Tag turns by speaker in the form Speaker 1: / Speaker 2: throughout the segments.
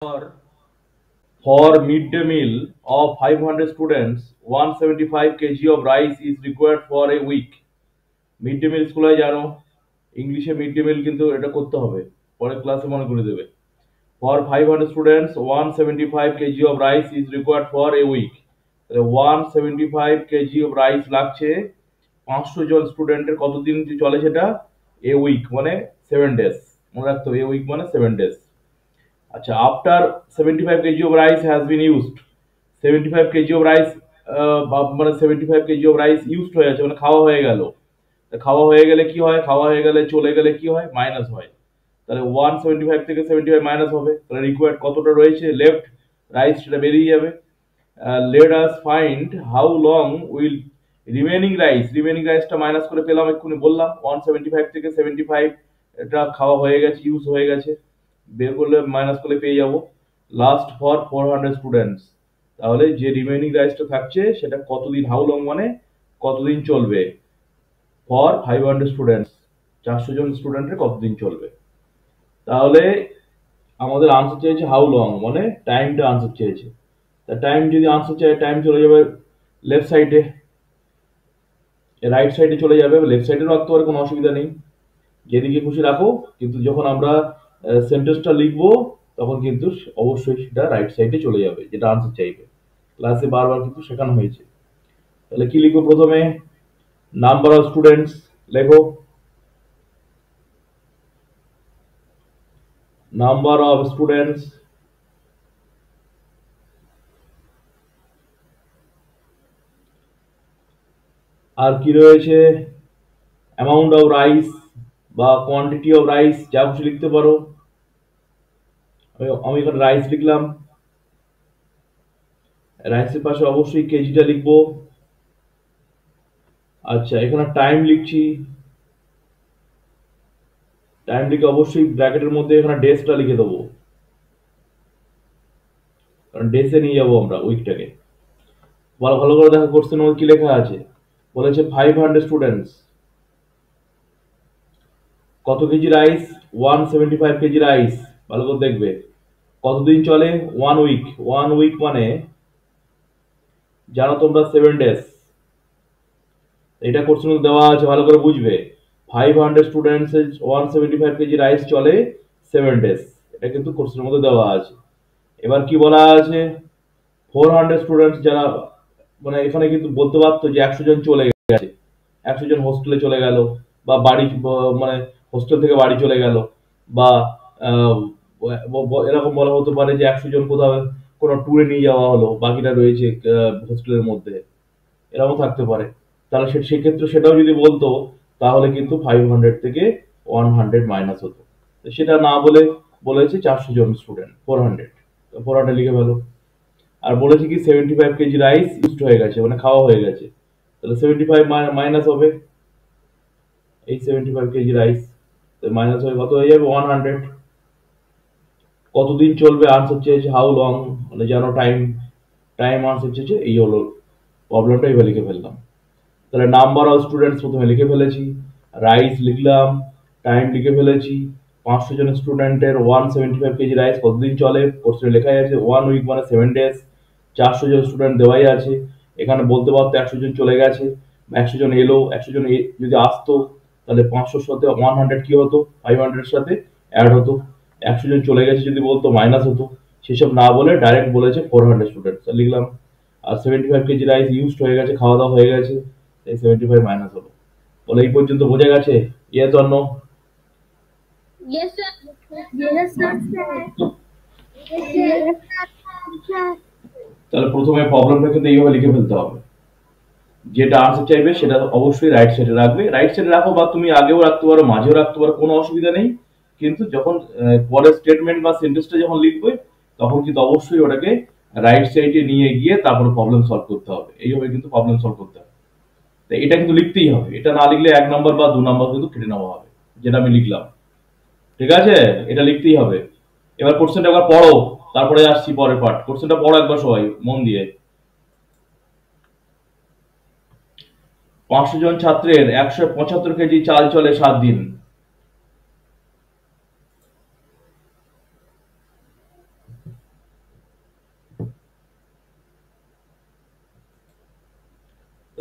Speaker 1: For midday meal of 500 students, 175 kg of rice is required for a week. Mid day meal স্কুলে জানো ইংলিশে mid day meal কিন্তু এটা করতে হবে, পরের ক্লাসে মনে করে দেবে। For 500 students 175 KG of rice is required for a week. তাহলে 175 কেজি অফ রাইস লাগছে 500 জন স্টুডেন্টের কতদিন চলে সেটা? এ উইক মানে 7 ডেজ। মনে রাখতে হবে এ উইক মানে 7 ডেজ। আচ্ছা, after 75 KG of rice has been used, 75 KG of rice মানে 75 কেজি অফ রাইস ইউজড হয়ে গেছে মানে খাওয়া হয়ে গেল। খাওয়া হয়ে গেলে কি হয়? খাওয়া হয়ে গেলে চলে গেলে কি হয়? মাইনাস হয়। তাহলে 175 থেকে 75 মাইনাস হবে, তাহলে রিকোয়ার্ড কতটা রয়েছে লেফট রাইস সেটা বেরিয়ে যাবে। Let us find how long will remaining রাইসটা মাইনাস করে পেলাম, এক্ষুনি বললাম 175 থেকে 75 এটা খাওয়া হয়ে গেছে, ইউজ হয়ে গেছে, বের করলে মাইনাস করলে পেয়ে যাবো লাস্ট ফর 400 স্টুডেন্টস। তাহলে যে রিমেনিং রাইসটা থাকছে সেটা কতদিন, হাউ লং মানে কতদিন চলবে, ফর 500 স্টুডেন্টস 400 জন স্টুডেন্টের কতদিন চলবে। তাহলে আমাদের আনসার চেয়েছে হাউ লং মানে টাইমটা আনসার চেয়েছে। তা টাইম যদি আনসার চাই, টাইম চলে যাবে লেফট সাইডে, রাইট সাইডে চলে যাবে, লেফট সাইডে রাখতে পারে, কোনো অসুবিধা নেই, যেদিকে খুশি রাখো। কিন্তু যখন আমরা সেন্টেন্সটা লিখবো তখন কিন্তু অবশ্যই সেটা রাইট সাইডে চলে যাবে, যেটা আনসার চাইবে। ক্লাসে বারবার কিন্তু শেখানো হয়েছে। তাহলে কি লিখবো? প্রথমে নাম্বার অফ স্টুডেন্টস লেখো, নাম্বার অফ স্টুডেন্টস, আর কি রয়েছে? অ্যামাউন্ট অফ রাইস বা কোয়ান্টিটি অফ রাইস, যা কিছু লিখতে পারো। আমি এখানে রাইস লিখলাম, রাইসের পাশে অবশ্যই কেজিটা লিখবো। আচ্ছা, এখানে টাইম লিখছি, টাইম লিখে অবশ্যই ব্র্যাকেটের মধ্যে এখানে ডেজটা লিখে দেবো, কারণ ডেজে নিয়ে যাবো আমরা উইকটাকে। ভালো ভালো করে দেখো কোশ্চেনের মধ্যে কি লেখা আছে। বলেছে 500 স্টুডেন্টস, কত কেজি রাইস? 175 KG rice. ভালো করে দেখবে কতদিন চলে? 1 উইক। 1 উইক মানে জানো তোমরা 7 ডেজ। এটা কোশ্চেন দেওয়া আছে, ভালো করে বুঝবে। 500 স্টুডেন্টস 175 কেজি রাইস চলে 7 ডেজ, এটা কিন্তু কোশ্চেনের মধ্যে দেওয়া আছে। এবার কি বলা আছে? 400 স্টুডেন্টস যারা, মানে এখানে কিন্তু বলতে পারতো যে 100 জন চলে গেছে, 100 জন হোস্টেলে চলে গেল, বা বাড়ি মানে হোস্টেল থেকে বাড়ি চলে গেল, বা আহ, এরকম বলা হতে পারে যে 100 জন কোথাও কোনো ট্যুরে নিয়ে যাওয়া হলো, বাকিটা রয়েছে হোস্টেলের মধ্যে, এরকম থাকতে পারে। তাহলে সেক্ষেত্রে সেটাও যদি বলতো তাহলে কিন্তু 500 থেকে 100 মাইনাস হতো। তো সেটা না বলে বলেছে 400 জন স্টুডেন্ট, 400, 400 লিখে ফেলো। আর বলেছে কি 75 কেজি রাইস ইউজড হয়ে গেছে মানে খাওয়া হয়ে গেছে, তাহলে 75 মাইনাস হবে এই 75 কেজি রাইস, মাইনাস হয়ে কত হয়ে যাবে? 100। কতদিন চলবে আনসার চেয়েছে হাউ লং, মানে জানো টাইম, টাইম আনসার চেয়েছে। এই হলো প্রবলেমটা, এবার লিখে ফেললাম। তাহলে নাম্বার অফ স্টুডেন্টস প্রথমে লিখে ফেলেছি, রাইস লিখলাম, টাইম লিখে ফেলেছি। 500 জন স্টুডেন্টের 175 কেজি রাইস কতদিন চলে কোশ্চেনে লেখাই আছে, 1 উইক মানে 7 ডেজ। 400 জন স্টুডেন্ট দেওয়াই আছে, এখানে বলতে পারতো 100 জন চলে গেছে, 100 জন এলো, 100 জন যদি আসতো তাহলে 500 সাথে 100 কি হতো? 500 সাথে অ্যাড হতো। 100 জন চলে গেছে যদি বলতো মাইনাস হতো। সেসব না বলে ডাইরেক্ট বলেছে 400 স্টুডেন্ট লিখলাম। আর 75 কেজি রাইস ইউজড হয়ে গেছে, খাওয়া দাওয়া হয়ে গেছে, এই 75 মাইনাস হলো। বলে এই পর্যন্ত বোঝা গেছে? Yes or no?
Speaker 2: Yes, sir. Yes, sir. Yes, sir.
Speaker 1: তাহলে প্রথমে প্রবলেমটা কিন্তু এইভাবে লিখে ফেলতে হবে, যেটা আনসার চাইবে সেটা অবশ্যই রাইট সাইডে রাখবে। রাইট সাইডে রাখো, বা তুমি আগেও রাখতে পারো, মাঝেও রাখতে পারো, কোনো অসুবিধা নেই। কিন্তু যখন পরের স্টেটমেন্ট বা সেন্টেন্সটা যখন লিখবে তখন কিন্তু অবশ্যই ওটাকে রাইট সাইডে নিয়ে গিয়ে তারপরে প্রবলেম সলভ করতে হবে। এইভাবে কিন্তু প্রবলেম সলভ করতে হবে। তো এটা কিন্তু লিখতেই হবে, এটা না লিখলে 1 নম্বর বা 2 নম্বর কিন্তু কেটে নেওয়া হবে, যেটা আমি লিখলাম। ঠিক আছে, এটা লিখতেই হবে। এবার কোশ্চেনটা একবার পড়ো, তারপরে আসছি পরের পার্ট। কোশ্চেনটা পড়ো একবার সবাই মন দিয়ে। 500 জন ছাত্রের 175 কেজি চাল চলে 7 দিন।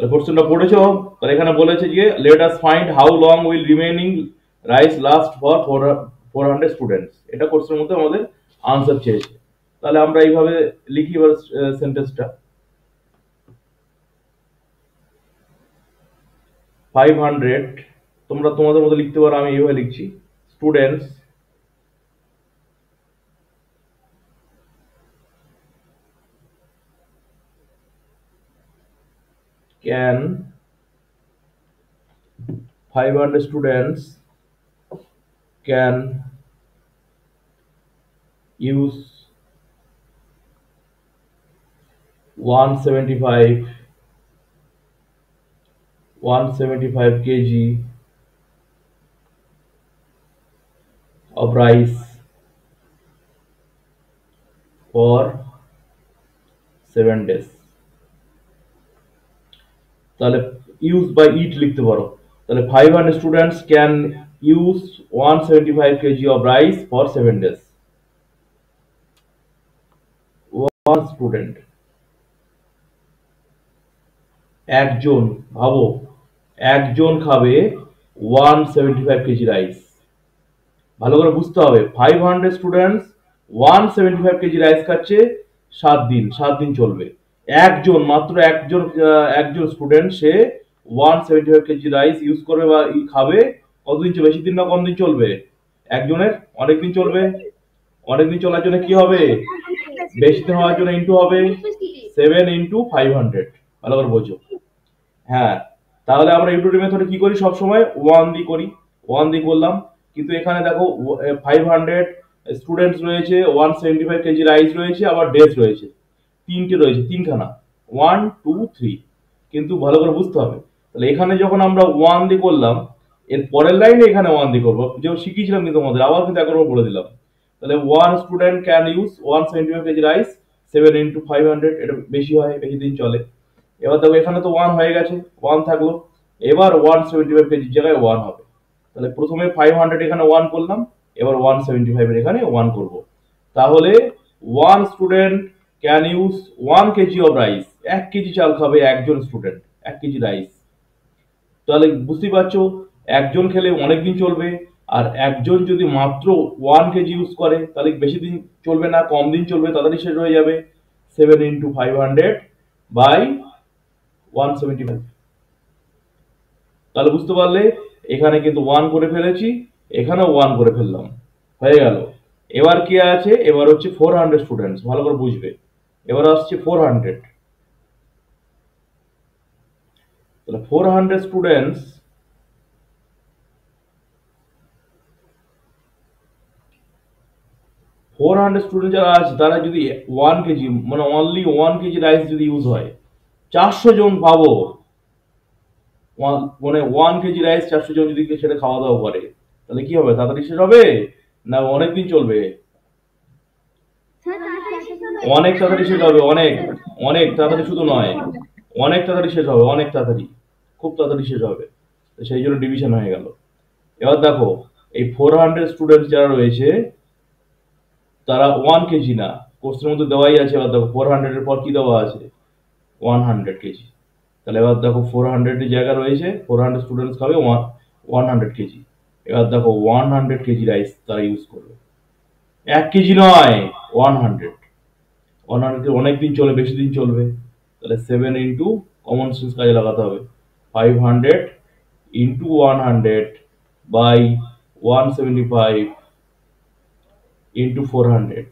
Speaker 1: তাহলে কোশ্চেনটা পড়েছো? তাহলে এখানে বলেছে যে let us find how long will remaining rice last for 400 students. এটা কোশ্চেনের মধ্যে আমাদের আনসার চেয়েছে। তাহলে আমরা এইভাবে লিখি এবার সেন্টেন্সটা। 500, তোমরা তোমাদের মতো লিখতে পারো, আমি এইভাবে লিখছি। Students can 500 students can use 175 kg of rice for 7 days। তাহলে ইউজ বাই ইট লিখতে পারো। তাহলে 500 students can use 175 kg of rice for 7 days। one student, একজন, ভাবো একজন খাবে 175 কেজি রাইস। ভালো করে বুঝতে হবে, 500 স্টুডেন্টস 175 কেজি রাইস খাচ্ছে 7 দিন, 7 দিন চলবে। একজন, মাত্র একজন, একজন স্টুডেন্ট সে 175 কেজি রাইস ইউজ করবে বা খাবে। কতদিন চলবে? বেশি দিন না কম দিন চলবে? একজনের অনেকদিন চলবে। অনেকদিন চলার জন্য কি হবে? বেশি দিন হওয়ার জন্য ইন্টু হবে 7 × 500। ভালো করে বোঝো। হ্যাঁ, তাহলে আমরা ইউটিউব মেথডে কি করি? সবসময় 1 দিয়ে করি, 1 দিয়ে করলাম। কিন্তু এখানে দেখো 500 স্টুডেন্টস রয়েছে, 175 কেজি রাইস রয়েছে, আবার ডেজ রয়েছে, তিনটে রয়েছে, তিনখানা, 1 2 3। কিন্তু ভালো করে বুঝতে হবে। তাহলে এখানে যখন আমরা 1 দিয়ে করলাম, এর পরের লাইনে এখানে 1 দিয়ে করবো, যেমন শিখিয়েছিলাম কিন্তু আমাদের, আবার কিন্তু একবার বলে দিলাম। তাহলে 1 student can use 175 KG rice 7 × 500। এটা বেশি হয়, বেশি দিন চলে। এবার দেখো এখানে তো 1 হয়ে গেছে, 1 থাকলো। এবার 175 কেজির জায়গায় 1 হবে। তাহলে প্রথমে 500 এখানে 1 করলাম, এবার 175 এর এখানে 1 করব। তাহলে 1 student can use 1 KG of rice. 1 KG চাল খাবে একজন স্টুডেন্ট, 1 কেজি রাইস। তাহলে বুঝতেই পারছো, একজন খেলে অনেকদিন চলবে। আর একজন যদি মাত্র 1 কেজি ইউজ করে তাহলে বেশি দিন চলবে না, কম দিন চলবে, তাড়াতাড়ি শেষ হয়ে যাবে। 7 × 500 বাই 175। তাহলে বুঝতে পারলে এখানে কিন্তু 1 করে ফেলেছি, এখানেও 1 করে ফেললাম, হয়ে গেল। এবার কি আছে? এবার হচ্ছে 400 স্টুডেন্টস। ভালো করে বুঝবে, এবার আসছে 400। তাহলে 400 স্টুডেন্টস, 400 স্টুডেন্ট যারা আছে তারা যদি 1 কেজি, মানে অনলি 1 কেজি রাইস যদি ইউজ হয়, 400 জন ভাবো, মানে 1 কেজি রাইস 400 জন যদি সেটা খাওয়া দাওয়া করে, তাহলে কি হবে? তাড়াতাড়ি শেষ হবে না অনেকদিন চলবে? অনেক তাড়াতাড়ি শেষ হবে, অনেক অনেক তাড়াতাড়ি, শুধু নয় অনেক তাড়াতাড়ি শেষ হবে, অনেক তাড়াতাড়ি, খুব তাড়াতাড়ি শেষ হবে। তো সেই জন্য ডিভিশন হয়ে গেল। এবার দেখো এই 400 স্টুডেন্ট যারা রয়েছে তারা 1 কেজি না, কোশ্চেনের মধ্যে দেওয়াই আছে। এবার দেখো 400 এর পর কি দেওয়া আছে? 100 কেজি। তাহলে এবার দেখো 400 এর জায়গা রয়েছে, 400 স্টুডেন্টস খাবে 100 কেজি। এবার দেখো 100 কেজি রাইস তারা ইউজ করবে, 1 কেজি নয়, 100। 100 অনেকদিন চলে, বেশি দিন চলবে। তাহলে 7 × কমন সেন্স কাজে লাগাতে হবে, 500 × 100 বাই 175 × 400।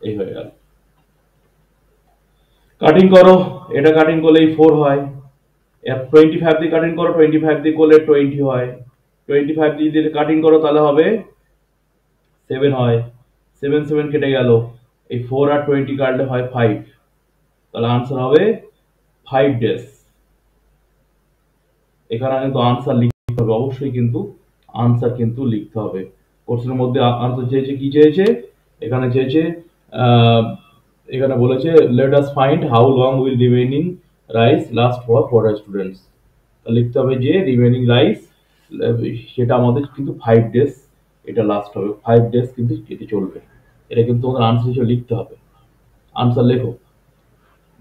Speaker 1: এই হয়ে গেল। কাটিং করো, এটা কাটিং করলে 4 হয়। 25 দিয়ে কাটিং করো, 25 দিয়ে করলে 20 হয়। 25 দিয়ে যদি কাটিং করো তাহলে হবে 7 হয়। 7 7 কেটে গেল, এই 4 আর 20 কাটলে হয় 5। তাহলে আনসার হবে 5 ডেজ। এখানে কিন্তু আনসার লিখতে হবে, অবশ্যই কিন্তু আনসার কিন্তু লিখতে হবে। কোর্সের মধ্যে আনসার চেয়েছে, কি চেয়েছে? এখানে চেয়েছে, এখানে বলেছে let us find how long will remaining rice last for 400 students. লিখতে হবে যে রিমেইনিং রাইস, সেটা আমাদের কিন্তু 5 ডেজ, এটা লাস্ট হবে, 5 ডেজ কিন্তু এটি চলবে। এটা কিন্তু তোমাদের আনসার হিসেবে লিখতে হবে। আনসার লেখো,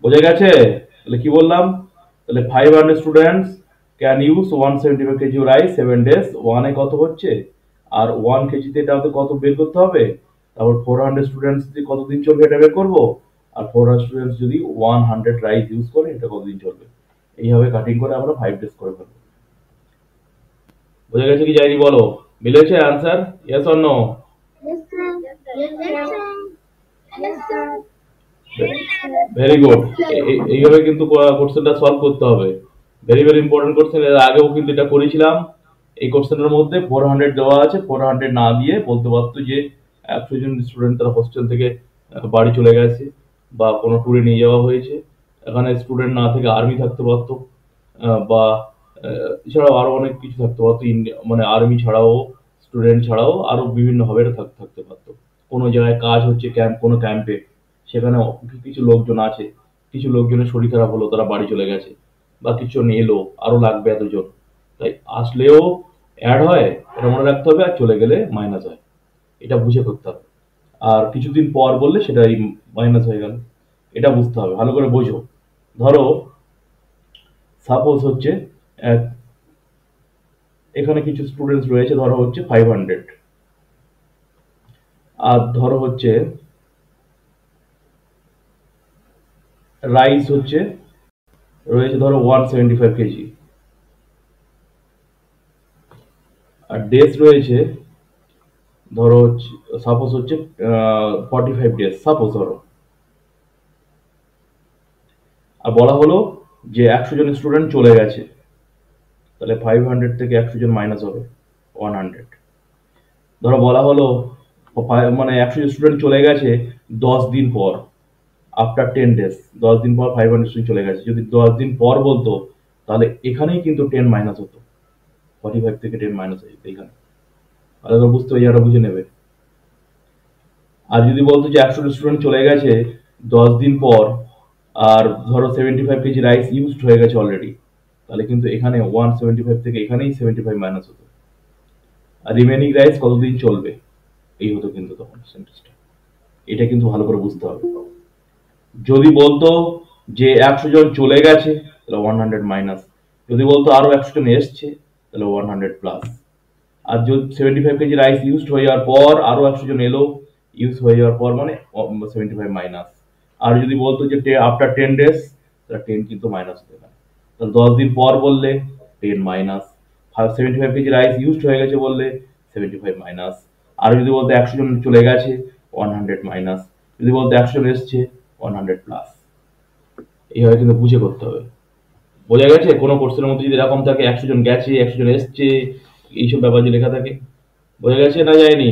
Speaker 1: বোঝা গেছে? তাহলে কি বললাম? তাহলে 500 students can use 175 KG rice 7 days. 1 এ কত হচ্ছে, আর 1 কেজিতে এটা আমাদের কত বের করতে হবে। তারপর 400 স্টুডেন্টস যদি কতদিন চলবে এটা বের করবো, আর 400 স্টুডেন্টস যদি 100 রাইস ইউজ করে এটা কতদিন চলবে। এইভাবে কাটিং করে আমরা 5 ডেজ করে ফেলবো। বোঝা গেছে কি যায়নি বলো? মিলেছে answer? Yes or no?
Speaker 2: Yes, sir. Yes, sir. Yes, sir.
Speaker 1: Very good. এইভাবে কিন্তু কোশ্চেনটা সলভ করতে হবে। Very very important question. এর আগেও কিন্তু এটা করেছিলাম। এই কোশ্চেনের মধ্যে 400 দেওয়া আছে, 400 না দিয়ে বলতে পারতো যে 100 জন স্টুডেন্ট তারা হোস্টেল থেকে বাড়ি চলে গেছে বা কোনো ট্যুরে নিয়ে যাওয়া হয়েছে। এখানে স্টুডেন্ট না থেকে আর্মি থাকতে পারতো, বা এছাড়াও আরো অনেক কিছু থাকতে পারতো। ইন্ডিয়া মানে আর্মি ছাড়াও, স্টুডেন্ট ছাড়াও আরো বিভিন্ন ভাবে এটা থাকতে পারতো। কোনো জায়গায় কাজ হচ্ছে, কোনো ক্যাম্পে, সেখানে কিছু লোকজন আছে, কিছু লোকজনের শরীর খারাপ হলো, তারা বাড়ি চলে গেছে, বা কিছু জন এলো, আরো লাগবে এতজন, তাই আসলেও অ্যাড হয়, এটা মনে রাখতে হবে, আর চলে গেলে মাইনাস হয়, এটা বুঝে করতে হবে। আর কিছুদিন পর বললে সেটা মাইনাস হয়ে গেল, এটা বুঝতে হবে, ভালো করে বোঝো। ধরো সাপোজ হচ্ছে এখানে কিছু স্টুডেন্টস রয়েছে, ধরো হচ্ছে 500, আর ধরো হচ্ছে রাইস হচ্ছে রয়েছে ধরো 175 কেজি, আর ডেজ রয়েছে ধরো সাপোজ হচ্ছে 45 ডেজ সাপোজ ধরো। আর বলা হলো যে 100 জন স্টুডেন্ট চলে গেছে, তাহলে 500 থেকে 100 জন মাইনাস হবে 100। ধরো বলা হলো মানে 100 জন স্টুডেন্ট চলে গেছে 10 দিন পর, আফটার 10 ডেজ, 10 দিন পর 500 স্টুডেন্ট চলে গেছে। যদি 10 দিন পর বলতো তাহলে এখানেই কিন্তু 10 মাইনাস হতো, 45 থেকে 10 মাইনাস হয়ে যেত এখানে। তাহলে তো বুঝতে হবে, এটা বুঝে নেবে। আর যদি বলতো যে 100 স্টুডেন্ট চলে গেছে 10 দিন পর, আর ধরো 75 কেজি রাইস ইউজড হয়ে গেছে অলরেডি, তাহলে কিন্তু এখানে 175 থেকে এখানেই 75 মাইনাস হতো, আর রিমেনিং রাইস কতদিন চলবে, এই হতো কিন্তু তখন সেন্টেন্সটা। এটা কিন্তু ভালো করে বুঝতে হবে। যদি বলতো যে 100 জন চলে গেছে তাহলে 100 মাইনাস, যদি বলতো আরো 100 জন এসছে তাহলে 100 প্লাস। আর যদি 75 কেজি রাইস ইউজড হয়ে যাওয়ার পর আরো 100 জন এলো, ইউজ হয়ে যাওয়ার পর মানে 75 মাইনাস। আর যদি বলতো যে আফটার 10 ডেজ, তাহলে 10 কিন্তু মাইনাস হতে পারে। তাহলে 10 দিন পর বললে 10 মাইনাস। 75 কেজি রাইস ইউজড হয়ে গেছে বললে 75 মাইনাস। আর যদি বলতো 100 জন চলে গেছে 100 মাইনাস, যদি বলতো 100 জন এসছে 100 প্লাস। এইভাবে কিন্তু বুঝে করতে হবে। বোঝা গেছে? কোনো কোর্সের মধ্যে যদি এরকম থাকে 100 জন গেছে 100 জন এসছে, এইসব ব্যাপার যে লেখা থাকে, বোঝা গেছে না যায়নি?